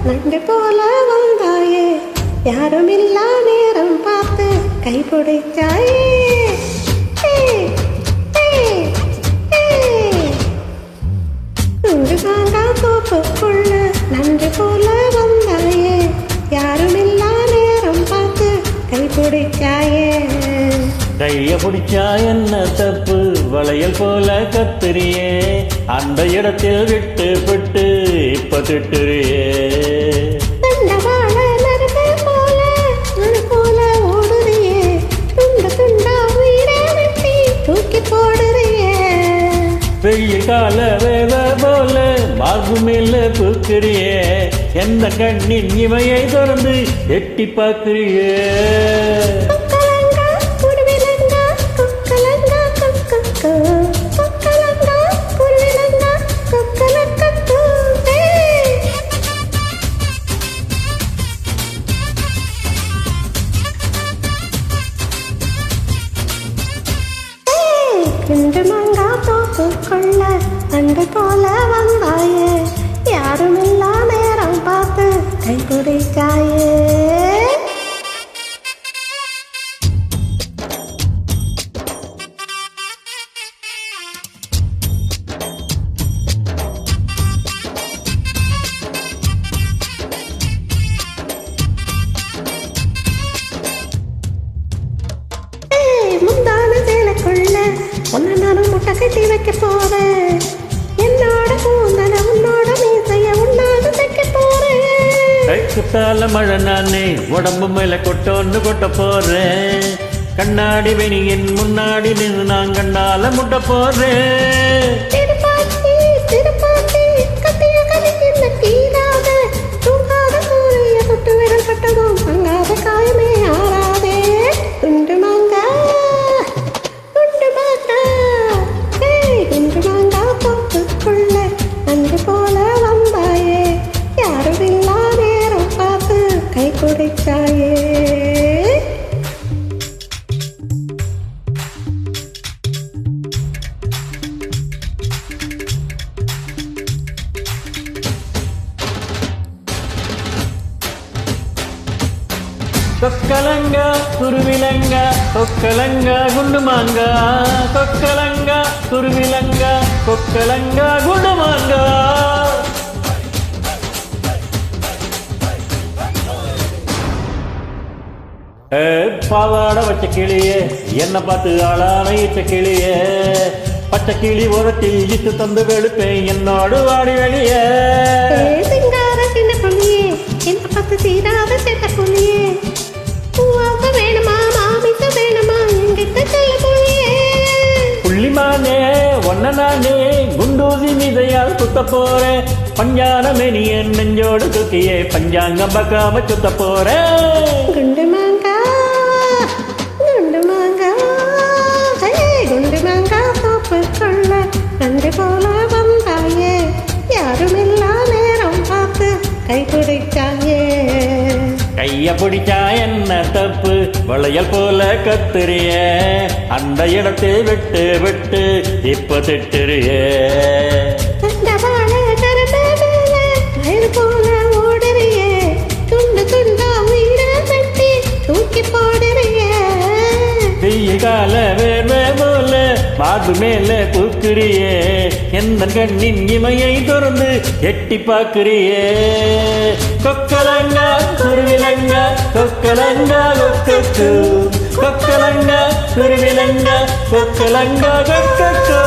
நண்டு போல வந்தாயே யாரும் இல்லா நேரம் பார்த்து கைப்பிடிச்சாயே நண்டு மாங்கா தோப்புக்குள்ள நண்டு போல வந்தாயே யாரும் இல்லா நேரம் பார்த்து கைப்பிடிச்சாயே கைய பிடிச்சா என்ன தப்பு வளையல் போல கத்துறியே அந்த இடத்தில் விட்டு விட்டு இப்ப திட்டுறியே வெயில் கால வேவ போல மார்பு மேல பூக்கிறியே எந்த கண்ணின் இமையை திறந்து எட்டி பார்க்கிறியே நண்டு மாங்கா தோப்புக்குள்ள நண்டு போல வந்தாயே யாரும் இல்லா நேரம் பார்த்து கைப்பிடிச்சாயே முந்தான சேலைக்குள்ள உன்னை நானும் முட்டை கட்டி வைக்க போறேன் என்னோட கூந்தல உன்னோட மீசைய உன்னால தைக்க போறேன் கைக்குத்தால மழை நானே உடம்பு மேல கொட்டோன்னு கொட்ட போறேன் கண்ணாடி வெணியின் முன்னாடி நின்று நான் கண்ணால முட்ட போறேன் கத்திய கலிக்கின்ற தீராத தூங்காத சூரிய தொட்டு விரல் பட்டதும் அங்காத காயமே ஆறாதே துண்டு மாங்கா தோப்புக்குள்ள நண்டு போல வந்தாயே யாரும் இல்லா நேரம் பார்த்து கை குடிச்சாயே கொக்கலங்க குருவிலங்க கொக்கலங்க குண்டு மாங்கா கொக்கலங்க குருவிலங்க கொக்கலங்க குண்டு மாங்கா பாவாட வச்ச கிளியே என்ன பார்த்து ஆளான இட்ட கிளியே பச்சை கிளி உரத்தில் இட்டு தந்து வெளுப்பேன் என்னோடு வாடி வெளியே சிங்கார சின்ன புள்ளியே என்ன பார்த்து தீராத செட்ட புள்ளியே பூவாக வேணுமா மாமிச வேணுமா எங்கிட்ட செல்ல புள்ளியே புள்ளிமானே ஒன்ன நானே குண்டூசி மிதையால் சுத்த போறேன் பஞ்சான மெனிய நெஞ்சோடு தூக்கியே பஞ்சாங்கம் பக்காம சுத்த போறேன் குண்டு மாங்கா குண்டு மாங்கா குண்டு மாங்கா தோப்புக்குள்ள நண்டு போல வந்தாயே யாரும் இல்லா நேரம் பார்த்து கை பிடிச்சாயே கைய பிடிச்சா என்ன தப்பு வளையல் போல கத்துறிய அந்த இடத்தை விட்டு விட்டு இப்ப திட்டுறியே போல ஓடுறியே துண்டு துண்டா வீட தட்டி தூக்கி போடுறியே வெயில் கால வேர்வை போல மார்பு மேல பூக்குறியே எந்த கண்ணின் இமையை திறந்து எட்டி பார்க்கிறியே கொக்கலங்க குருவிலங்க கொக்கலங்க கொக்கலங்க குருவிலங்க கொக்கலங்க கொக்கோ